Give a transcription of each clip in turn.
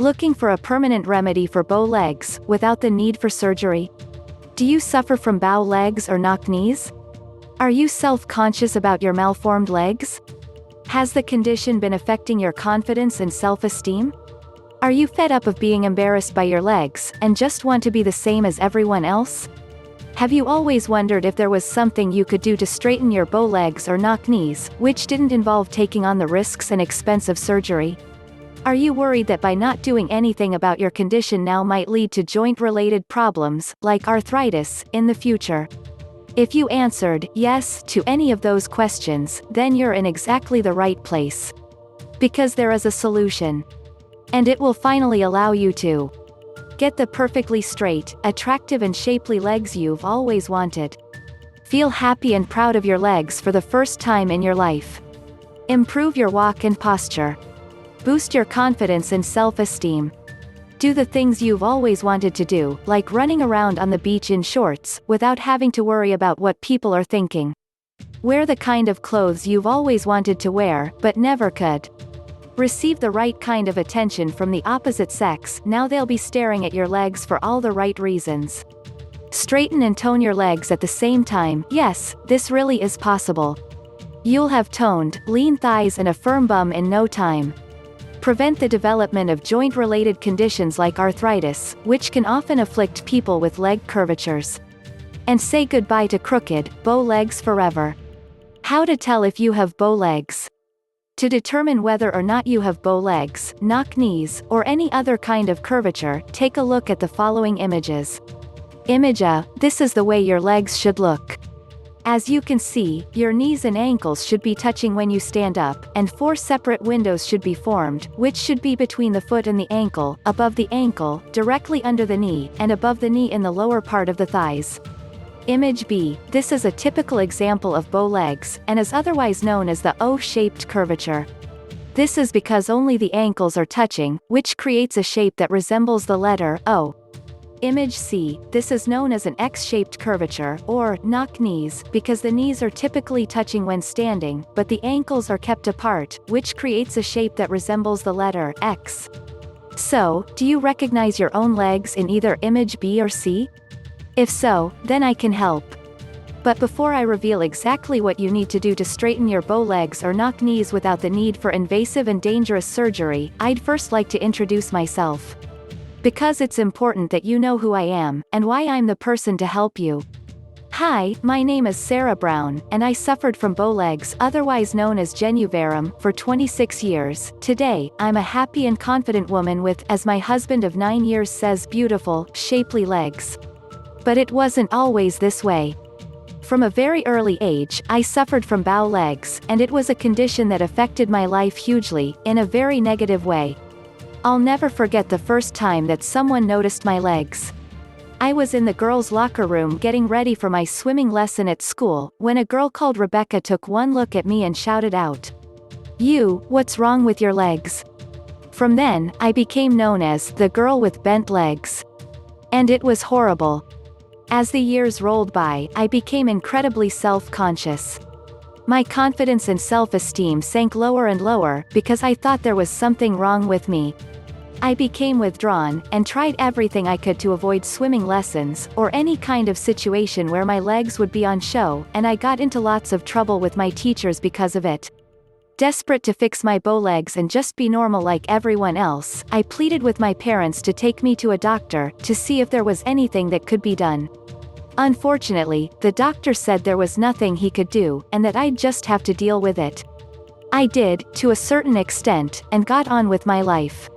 Looking for a permanent remedy for bow legs, without the need for surgery? Do you suffer from bow legs or knock knees? Are you self-conscious about your malformed legs? Has the condition been affecting your confidence and self-esteem? Are you fed up of being embarrassed by your legs, and just want to be the same as everyone else? Have you always wondered if there was something you could do to straighten your bow legs or knock knees, which didn't involve taking on the risks and expense of surgery? Are you worried that by not doing anything about your condition now might lead to joint-related problems, like arthritis, in the future? If you answered yes to any of those questions, then you're in exactly the right place. Because there is a solution. And it will finally allow you to get the perfectly straight, attractive and shapely legs you've always wanted. Feel happy and proud of your legs for the first time in your life. Improve your walk and posture. Boost your confidence and self-esteem. Do the things you've always wanted to do, like running around on the beach in shorts, without having to worry about what people are thinking. Wear the kind of clothes you've always wanted to wear, but never could. Receive the right kind of attention from the opposite sex, now they'll be staring at your legs for all the right reasons. Straighten and tone your legs at the same time, yes, this really is possible. You'll have toned, lean thighs and a firm bum in no time. Prevent the development of joint-related conditions like arthritis, which can often afflict people with leg curvatures. And say goodbye to crooked, bow legs forever. How to tell if you have bow legs. To determine whether or not you have bow legs, knock knees, or any other kind of curvature, take a look at the following images. Image A, this is the way your legs should look. As you can see, your knees and ankles should be touching when you stand up, and 4 separate windows should be formed, which should be between the foot and the ankle, above the ankle, directly under the knee, and above the knee in the lower part of the thighs. Image B, this is a typical example of bow legs, and is otherwise known as the O-shaped curvature. This is because only the ankles are touching, which creates a shape that resembles the letter O. Image C, this is known as an X-shaped curvature, or knock knees, because the knees are typically touching when standing, but the ankles are kept apart, which creates a shape that resembles the letter X. So, do you recognize your own legs in either image B or C? If so, then I can help. But before I reveal exactly what you need to do to straighten your bow legs or knock knees without the need for invasive and dangerous surgery, I'd first like to introduce myself. Because it's important that you know who I am, and why I'm the person to help you. Hi, my name is Sarah Brown, and I suffered from bow legs, otherwise known as genuvarum, for 26 years. Today, I'm a happy and confident woman with, as my husband of 9 years says, beautiful, shapely legs. But it wasn't always this way. From a very early age, I suffered from bow legs, and it was a condition that affected my life hugely, in a very negative way. I'll never forget the first time that someone noticed my legs. I was in the girls' locker room getting ready for my swimming lesson at school, when a girl called Rebecca took one look at me and shouted out, "You, what's wrong with your legs?" From then, I became known as the girl with bent legs. And it was horrible. As the years rolled by, I became incredibly self-conscious. My confidence and self-esteem sank lower and lower, because I thought there was something wrong with me. I became withdrawn, and tried everything I could to avoid swimming lessons, or any kind of situation where my legs would be on show, and I got into lots of trouble with my teachers because of it. Desperate to fix my bow legs and just be normal like everyone else, I pleaded with my parents to take me to a doctor, to see if there was anything that could be done. Unfortunately, the doctor said there was nothing he could do, and that I'd just have to deal with it. I did, to a certain extent, and got on with my life.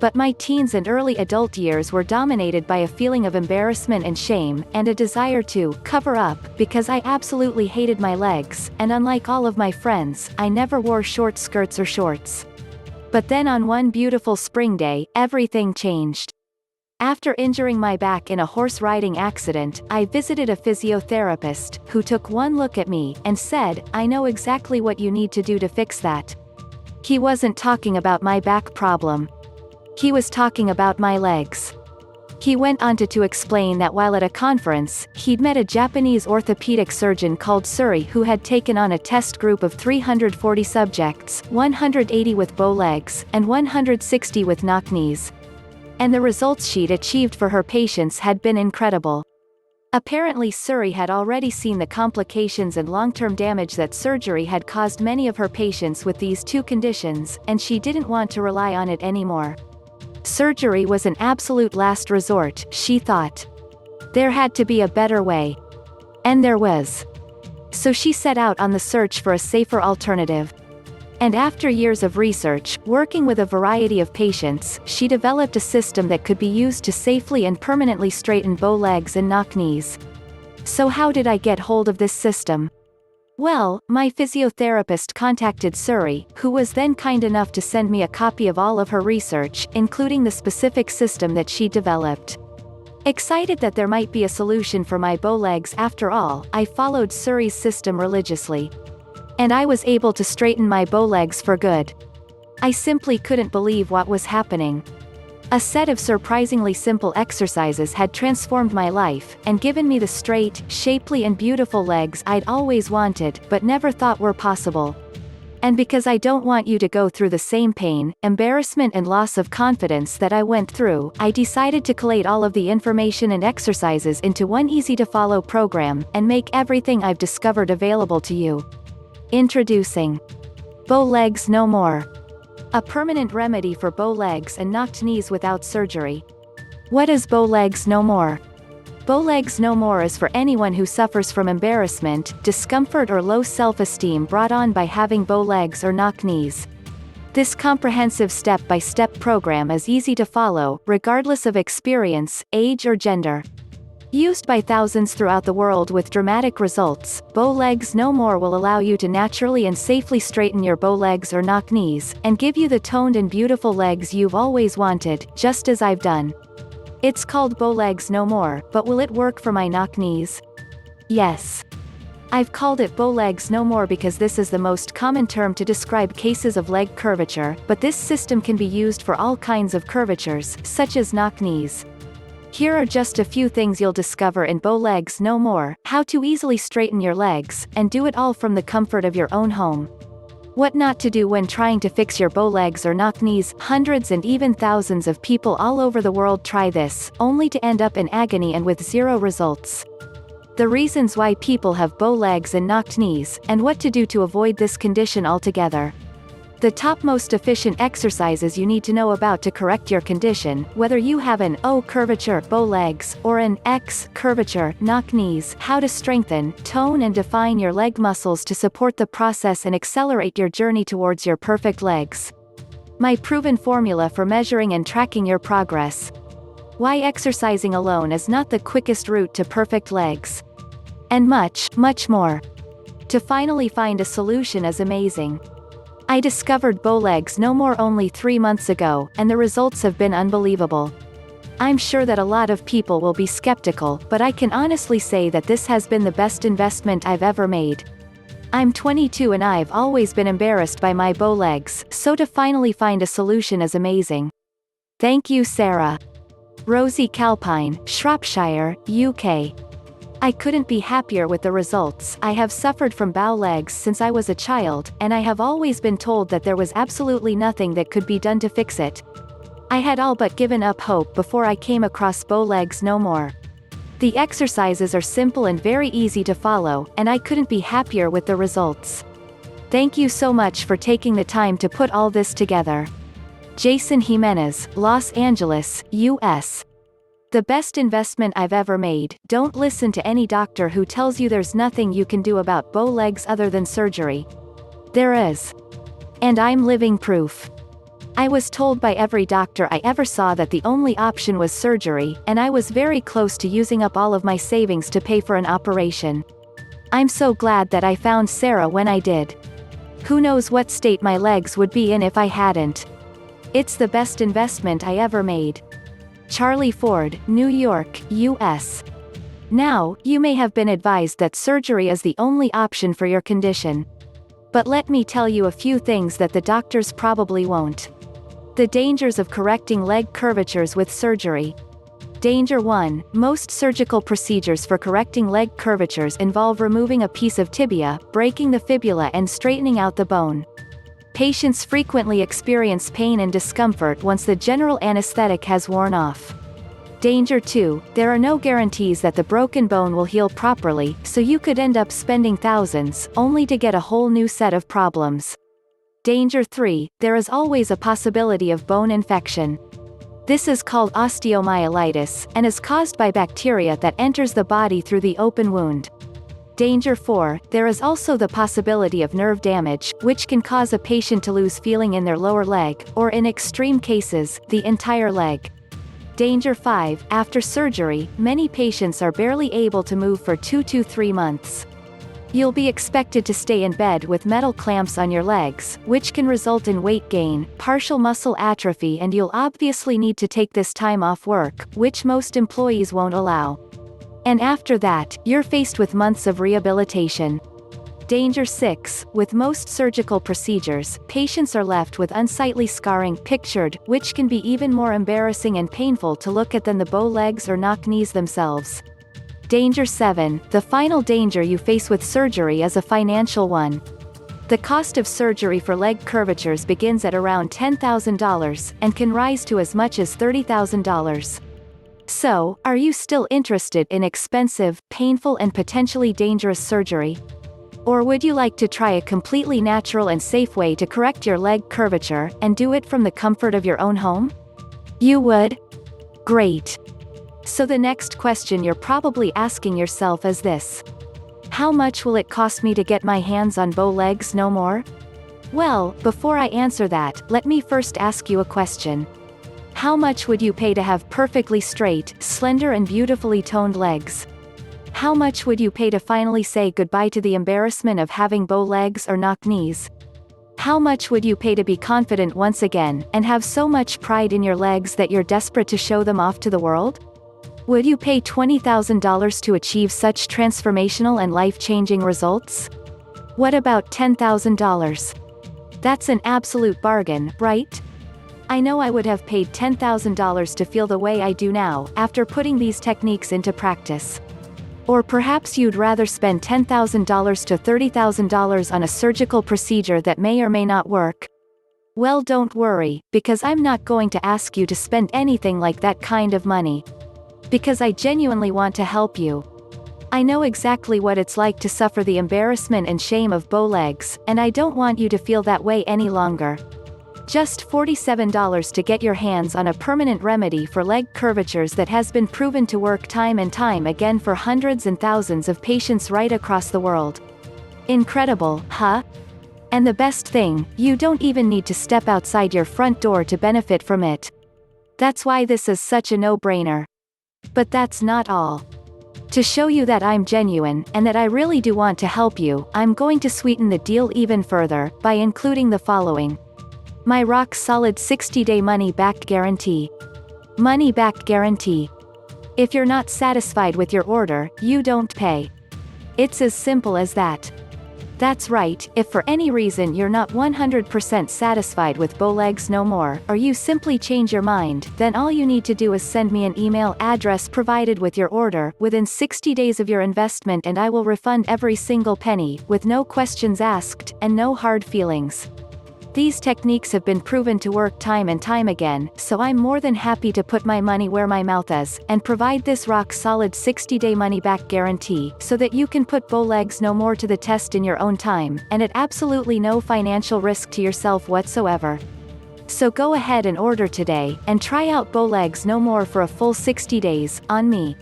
But my teens and early adult years were dominated by a feeling of embarrassment and shame, and a desire to cover up, because I absolutely hated my legs, and unlike all of my friends, I never wore short skirts or shorts. But then on one beautiful spring day, everything changed. After injuring my back in a horse riding accident, I visited a physiotherapist, who took one look at me, and said, "I know exactly what you need to do to fix that." He wasn't talking about my back problem. He was talking about my legs. He went on to explain that while at a conference, he'd met a Japanese orthopedic surgeon called Suri who had taken on a test group of 340 subjects, 180 with bow legs, and 160 with knock knees. And the results she'd achieved for her patients had been incredible. Apparently Suri had already seen the complications and long-term damage that surgery had caused many of her patients with these two conditions, and she didn't want to rely on it anymore. Surgery was an absolute last resort, she thought. There had to be a better way. And there was. So she set out on the search for a safer alternative. And after years of research, working with a variety of patients, she developed a system that could be used to safely and permanently straighten bow legs and knock knees. So how did I get hold of this system? Well, my physiotherapist contacted Suri, who was then kind enough to send me a copy of all of her research, including the specific system that she developed. Excited that there might be a solution for my bow legs after all, I followed Suri's system religiously. And I was able to straighten my bow legs for good. I simply couldn't believe what was happening. A set of surprisingly simple exercises had transformed my life, and given me the straight, shapely and beautiful legs I'd always wanted but never thought were possible. And because I don't want you to go through the same pain, embarrassment and loss of confidence that I went through, I decided to collate all of the information and exercises into one easy-to-follow program, and make everything I've discovered available to you. Introducing Bow Legs No More. A permanent remedy for bow legs and knocked knees without surgery. What is Bow Legs No More? Bow Legs No More is for anyone who suffers from embarrassment, discomfort or low self-esteem brought on by having bow legs or knock knees. This comprehensive step-by-step program is easy to follow, regardless of experience, age or gender. Used by thousands throughout the world with dramatic results, Bow Legs No More will allow you to naturally and safely straighten your bow legs or knock knees, and give you the toned and beautiful legs you've always wanted, just as I've done. It's called Bow Legs No More, but will it work for my knock knees? Yes. I've called it Bow Legs No More because this is the most common term to describe cases of leg curvature, but this system can be used for all kinds of curvatures, such as knock knees. Here are just a few things you'll discover in Bow Legs No More: how to easily straighten your legs, and do it all from the comfort of your own home. What not to do when trying to fix your bow legs or knock knees. Hundreds and even thousands of people all over the world try this, only to end up in agony and with zero results. The reasons why people have bow legs and knocked knees, and what to do to avoid this condition altogether. The top most efficient exercises you need to know about to correct your condition, whether you have an O curvature bow legs, or an X curvature knock knees. How to strengthen, tone and define your leg muscles to support the process and accelerate your journey towards your perfect legs. My proven formula for measuring and tracking your progress. Why exercising alone is not the quickest route to perfect legs. And much, much more. To finally find a solution is amazing. I discovered Bow Legs No More only 3 months ago, and the results have been unbelievable. I'm sure that a lot of people will be skeptical, but I can honestly say that this has been the best investment I've ever made. I'm 22 and I've always been embarrassed by my bow legs, so to finally find a solution is amazing. Thank you, Sarah. Rosie Calpine, Shropshire, UK. I couldn't be happier with the results. I have suffered from bow legs since I was a child, and I have always been told that there was absolutely nothing that could be done to fix it. I had all but given up hope before I came across Bow Legs No More. The exercises are simple and very easy to follow, and I couldn't be happier with the results. Thank you so much for taking the time to put all this together. Jason Jimenez, Los Angeles, US. The best investment I've ever made. Don't listen to any doctor who tells you there's nothing you can do about bow legs other than surgery. There is. And I'm living proof. I was told by every doctor I ever saw that the only option was surgery, and I was very close to using up all of my savings to pay for an operation. I'm so glad that I found Sarah when I did. Who knows what state my legs would be in if I hadn't. It's the best investment I ever made. Charlie Ford, New York, US. Now, you may have been advised that surgery is the only option for your condition. But let me tell you a few things that the doctors probably won't. The dangers of correcting leg curvatures with surgery. Danger 1. Most surgical procedures for correcting leg curvatures involve removing a piece of tibia, breaking the fibula and straightening out the bone. Patients frequently experience pain and discomfort once the general anesthetic has worn off. Danger 2. There are no guarantees that the broken bone will heal properly, so you could end up spending thousands, only to get a whole new set of problems. Danger 3. There is always a possibility of bone infection. This is called osteomyelitis, and is caused by bacteria that enters the body through the open wound. Danger 4. There is also the possibility of nerve damage, which can cause a patient to lose feeling in their lower leg, or in extreme cases, the entire leg. Danger 5. After surgery, many patients are barely able to move for 2 to 3 months. You'll be expected to stay in bed with metal clamps on your legs, which can result in weight gain, partial muscle atrophy, and you'll obviously need to take this time off work, which most employees won't allow. And after that, you're faced with months of rehabilitation. Danger 6. With most surgical procedures, patients are left with unsightly scarring pictured, which can be even more embarrassing and painful to look at than the bow legs or knock knees themselves. Danger 7. The final danger you face with surgery is a financial one. The cost of surgery for leg curvatures begins at around $10,000, and can rise to as much as $30,000. So, are you still interested in expensive, painful and potentially dangerous surgery? Or would you like to try a completely natural and safe way to correct your leg curvature, and do it from the comfort of your own home? You would? Great. So the next question you're probably asking yourself is this. How much will it cost me to get my hands on bow legs no more? Well, before I answer that, let me first ask you a question. How much would you pay to have perfectly straight, slender and beautifully toned legs? How much would you pay to finally say goodbye to the embarrassment of having bow legs or knock knees? How much would you pay to be confident once again, and have so much pride in your legs that you're desperate to show them off to the world? Would you pay $20,000 to achieve such transformational and life-changing results? What about $10,000? That's an absolute bargain, right? I know I would have paid $10,000 to feel the way I do now, after putting these techniques into practice. Or perhaps you'd rather spend $10,000 to $30,000 on a surgical procedure that may or may not work. Well, don't worry, because I'm not going to ask you to spend anything like that kind of money. Because I genuinely want to help you. I know exactly what it's like to suffer the embarrassment and shame of bow legs, and I don't want you to feel that way any longer. Just $47 to get your hands on a permanent remedy for leg curvatures that has been proven to work time and time again for hundreds and thousands of patients right across the world. Incredible, huh? And the best thing, you don't even need to step outside your front door to benefit from it. That's why this is such a no-brainer. But that's not all. To show you that I'm genuine, and that I really do want to help you, I'm going to sweeten the deal even further, by including the following. My rock-solid 60-day money-back guarantee. Money-back guarantee. If you're not satisfied with your order, you don't pay. It's as simple as that. That's right, if for any reason you're not 100% satisfied with bow legs no more, or you simply change your mind, then all you need to do is send me an email address provided with your order, within 60 days of your investment, and I will refund every single penny, with no questions asked, and no hard feelings. These techniques have been proven to work time and time again, so I'm more than happy to put my money where my mouth is, and provide this rock-solid 60-day money-back guarantee, so that you can put bow legs no more to the test in your own time, and at absolutely no financial risk to yourself whatsoever. So go ahead and order today, and try out bow legs no more for a full 60 days, on me.